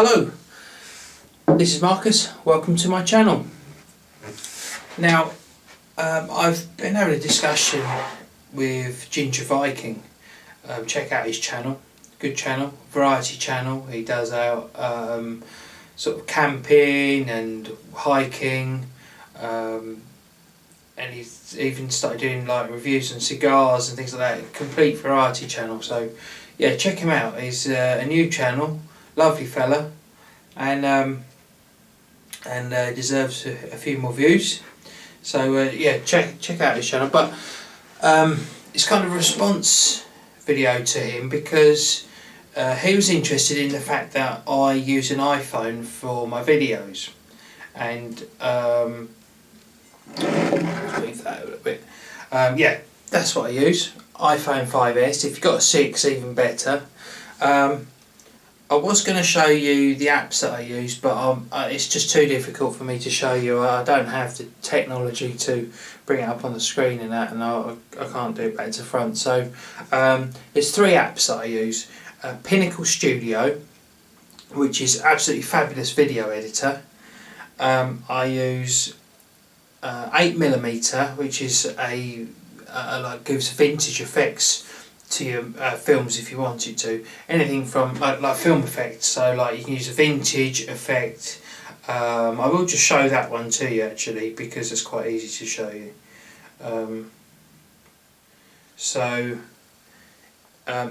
Hello, this is Marcus. Welcome to my channel. Now, I've been having a discussion with Ginger Viking. Check out his channel. Good channel, variety channel. He does out sort of camping and hiking, and he's even started doing like reviews on cigars and things like that. Complete variety channel. So yeah, check him out. He's a new channel. Lovely fella, and deserves a few more views. So yeah, check out his channel. But it's kind of a response video to him because he was interested in the fact that I use an iPhone for my videos, and let's move that a little bit. Yeah, that's what I use. iPhone 5S. If you've got a 6, even better. I was going to show you the apps that I use, but it's just too difficult for me to show you. I don't have the technology to bring it up on the screen and that, and I can't do it back to front. So there's 3 apps that I use. Pinnacle Studio, which is absolutely fabulous video editor. I use 8mm, which is like gives vintage effects to your films if you wanted to. Anything from like film effects, so like you can use a vintage effect. I will just show that one to you actually because it's quite easy to show you.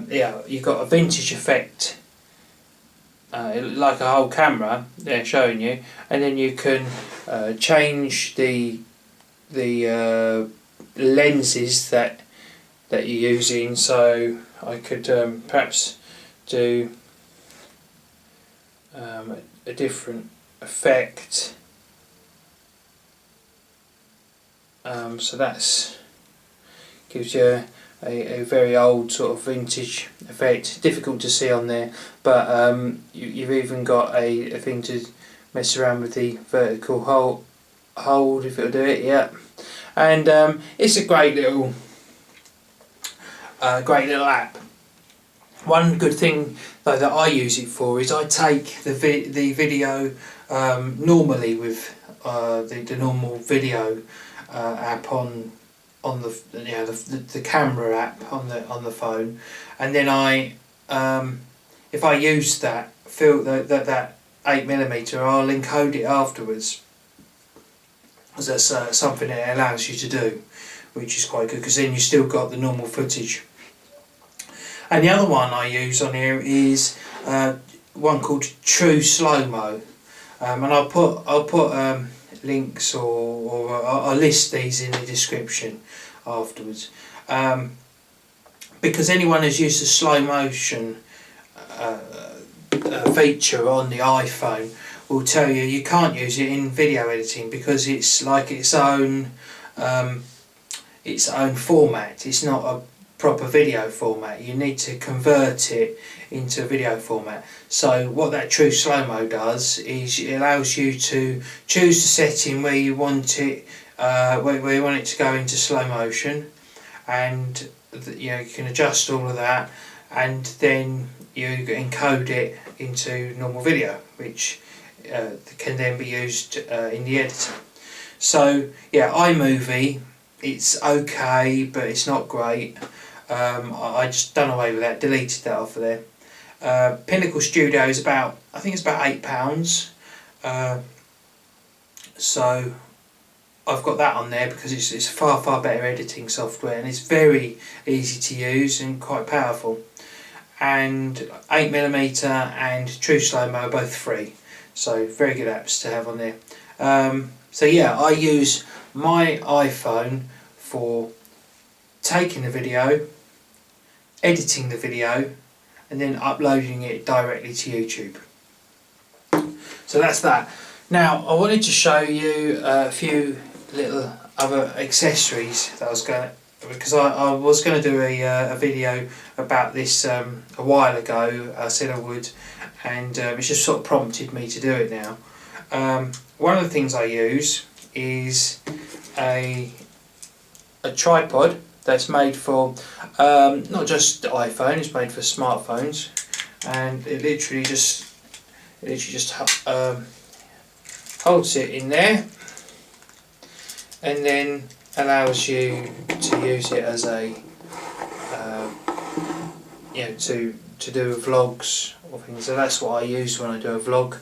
Yeah, you've got a vintage effect, like a whole camera there showing you, and then you can change the lenses that you're using. So I could perhaps do a different effect. So that's gives you a very old sort of vintage effect. Difficult to see on there, but you've even got a thing to mess around with the vertical hold if it'll do it. Yeah, and it's a great little app. One good thing though that I use it for is I take the video normally with the normal video app on the camera app on the phone, and then I if I use that 8mm, I'll encode it afterwards. That's something that allows you to do, which is quite good because then you still got the normal footage. And the other one I use on here is one called TruSloMo, and I'll put links or I'll list these in the description afterwards, because anyone who's used the slow motion feature on the iPhone will tell you you can't use it in video editing because it's like its own format. It's not a proper video format. You need to convert it into a video format. So what that TruSloMo does is it allows you to choose the setting where you want it, where you want it to go into slow motion, and you can adjust all of that, and then you encode it into normal video, which can then be used in the editor. So yeah, iMovie, it's okay, but it's not great. I just done away with that, deleted that off of there. Pinnacle Studio is I think it's about £8. So I've got that on there because it's far better editing software, and it's very easy to use and quite powerful. And 8mm and TruSloMo are both free, so very good apps to have on there. So yeah, I use my iPhone for taking the video, editing the video, and then uploading it directly to YouTube. So that's that. Now I wanted to show you a few little other accessories that I was going to, because I was going to do a video about this a while ago. I said I would, and it's just sort of prompted me to do it now. One of the things I use is a tripod that's made for not just iPhone, it's made for smartphones, and it literally just It literally just holds it in there, and then allows you to use it as a to do vlogs or things. So that's what I use when I do a vlog.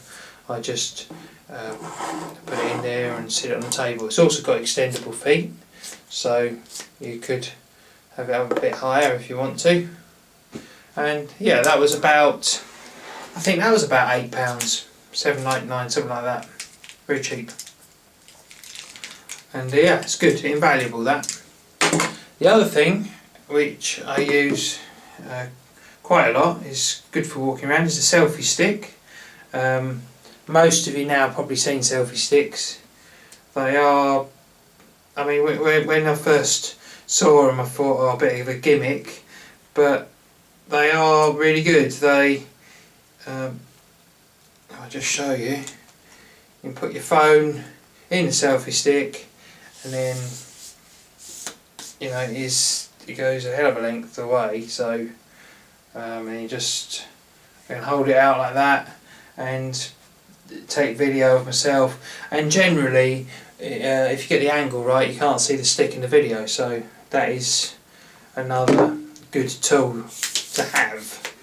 I just put it in there and sit it on the table. It's also got extendable feet, so you could have it up a bit higher if you want to. And yeah, that was about, I think that was about £8, £7.99, something like that. Very cheap. And yeah, it's good, invaluable that. The other thing which I use quite a lot, is good for walking around, is a selfie stick. Most of you now have probably seen selfie sticks. They are, I mean, when I first saw them I thought, oh, a bit of a gimmick, but they are really good. They, I'll just show you. You can put your phone in the selfie stick, and then, you know, it goes a hell of a length away, so and you just can hold it out like that and take video of myself. And generally, if you get the angle right, you can't see the stick in the video, so that is another good tool to have.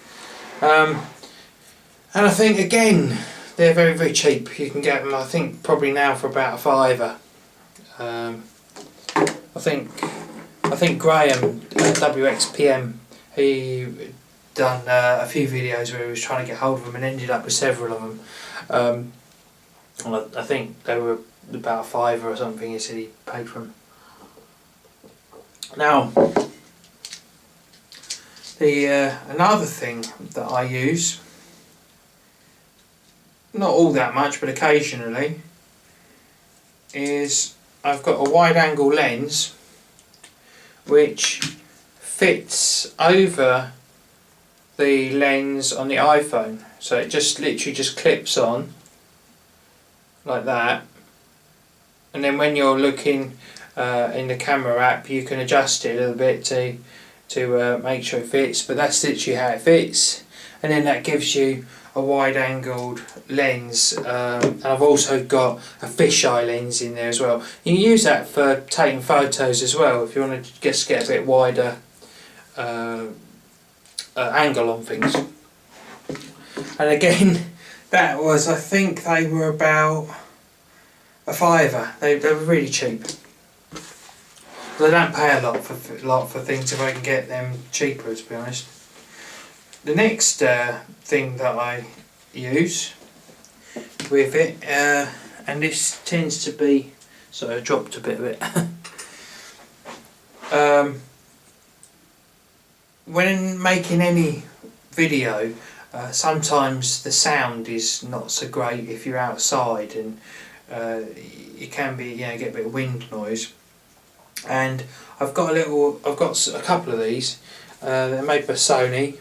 And I think again, they're very, very cheap. You can get them, I think, probably now for about £5. I think Graham, WXPM, he done a few videos where he was trying to get hold of them and ended up with several of them. I think they were about £5 or something. He said he paid for them. Now, another thing that I use, not all that much, but occasionally, is I've got a wide angle lens which fits over the lens on the iPhone, so it just literally just clips on like that, and then when you're looking in the camera app you can adjust it a little bit to make sure it fits, but that's literally how it fits. And then that gives you a wide angled lens, and I've also got a fisheye lens in there as well. You can use that for taking photos as well if you want to just get a bit wider angle on things. And again, that was, I think they were about £5. They were really cheap. I don't pay a lot for things if I can get them cheaper, to be honest. The next thing that I use with it, and this tends to be, so I dropped a bit of it. When making any video, sometimes the sound is not so great if you're outside, and you can be, get a bit of wind noise. And I've got a couple of these. They're made by Sony,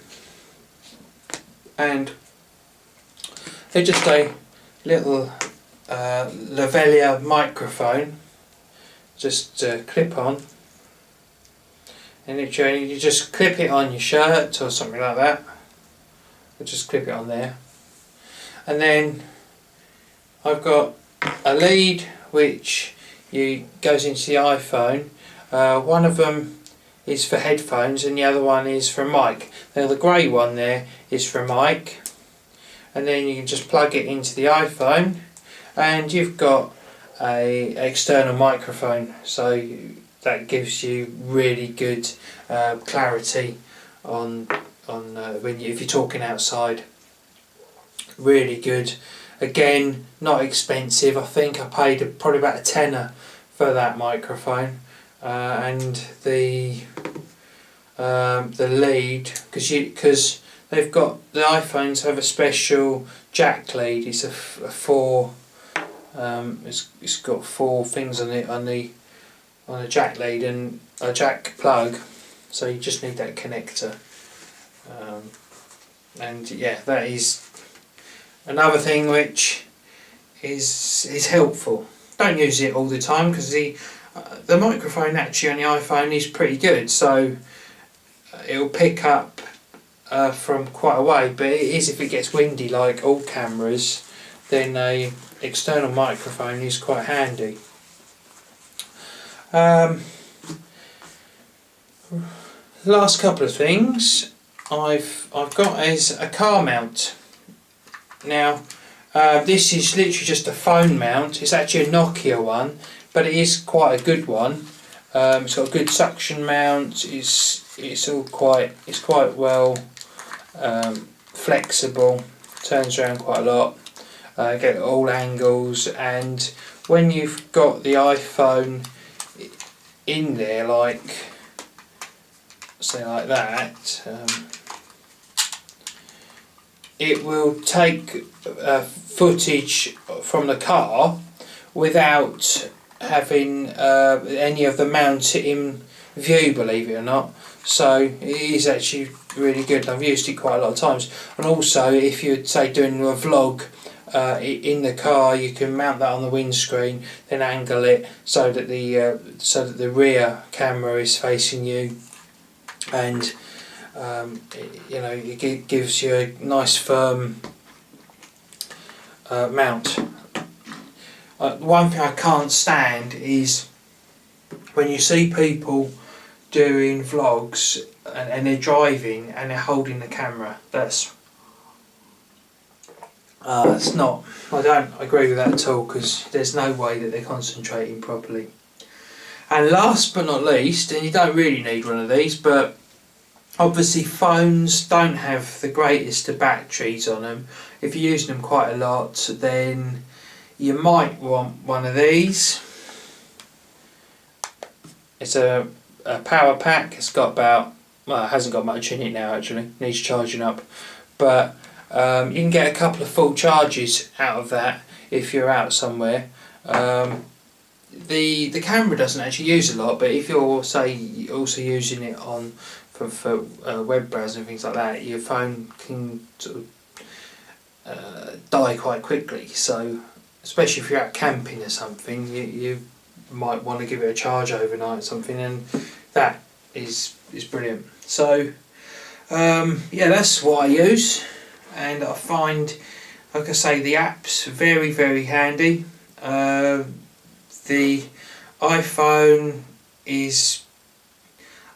and they're just a little lavalier microphone, just clip on. And you just clip it on your shirt or something like that. You just clip it on there. And then I've got a lead which goes into the iPhone. One of them is for headphones and the other one is for a mic. Now the grey one there is for a mic. And then you can just plug it into the iPhone and you've got an external microphone. So that gives you really good clarity on if you're talking outside. Really good. Again, not expensive. I think I paid probably about £10 for that microphone, and the lead, because they've got, the iPhones have a special jack lead. It's a four. It's got 4 things on a jack lead and a jack plug, so you just need that connector. And yeah, that is another thing which is helpful. Don't use it all the time because the microphone actually on the iPhone is pretty good, so it'll pick up from quite a way, but it is if it gets windy like all cameras, then a external microphone is quite handy. Last couple of things I've got is a car mount. Now this is literally just a phone mount. It's actually a Nokia one, but it is quite a good one. It's got a good suction mount. It's quite well flexible. Turns around quite a lot. Get all angles, and when you've got the iPhone in there, like say like that, it will take footage from the car without having any of the mounts in view, believe it or not. So it is actually really good. I've used it quite a lot of times. And also, if you're say doing a vlog in the car, you can mount that on the windscreen, then angle it so that the rear camera is facing you, and it gives you a nice firm mount. One thing I can't stand is when you see people doing vlogs and they're driving and they're holding the camera. It's not. I don't agree with that at all, because there's no way that they're concentrating properly. And last but not least, and you don't really need one of these, but obviously phones don't have the greatest of batteries on them. If you're using them quite a lot, then you might want one of these. It's a power pack. It's got about, well, it hasn't got much in it now actually, needs charging up, but you can get a couple of full charges out of that if you're out somewhere. The camera doesn't actually use a lot, but if you're say also using it on for web browsing and things like that, your phone can sort of die quite quickly. So especially if you're out camping or something, you might want to give it a charge overnight or something, and that is brilliant. So yeah, that's what I use, and I find, like I say, the app's very, very handy. The iPhone is,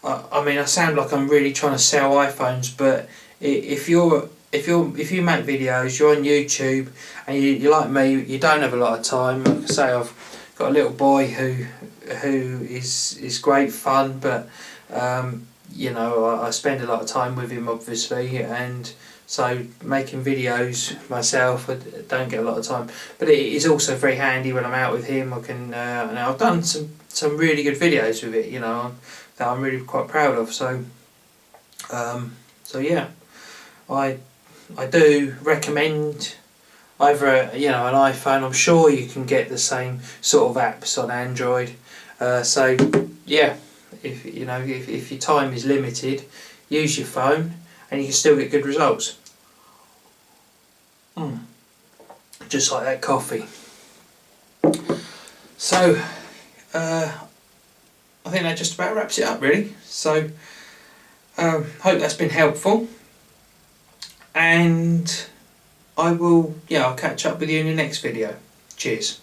I mean, I sound like I'm really trying to sell iPhones, but if you make videos, you're on YouTube, and you're like me, you don't have a lot of time. Like I say, I've got a little boy who is great fun, but I spend a lot of time with him, obviously, and so making videos myself, I don't get a lot of time. But it is also very handy when I'm out with him. I can, and I've done some really good videos with it, that I'm really quite proud of. So, yeah, I do recommend either an iPhone. I'm sure you can get the same sort of apps on Android. So yeah, if your time is limited, use your phone, and you can still get good results. Just like that coffee. So I think that just about wraps it up, really. So hope that's been helpful, and I'll catch up with you in the next video. Cheers.